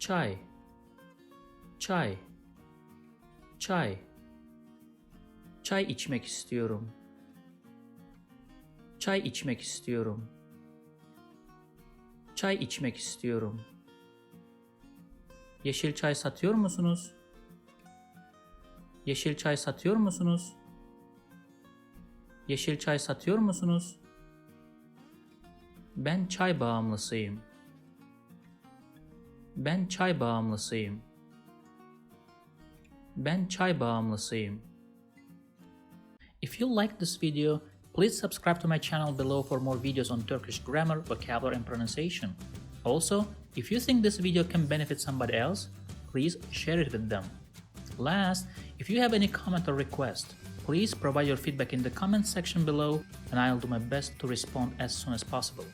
Çay, çay, çay. Çay içmek istiyorum. Çay içmek istiyorum. Çay içmek istiyorum. Yeşil çay satıyor musunuz? Yeşil çay satıyor musunuz? Yeşil çay satıyor musunuz? Ben çay bağımlısıyım. Ben çay bağımlısıyım. Ben çay bağımlısıyım. If you like this video, please subscribe to my channel below for more videos on Turkish grammar, vocabulary and pronunciation. Also, if you think this video can benefit somebody else, please share it with them. Last, if you have any comment or request, please provide your feedback in the comment section below and I'll do my best to respond as soon as possible.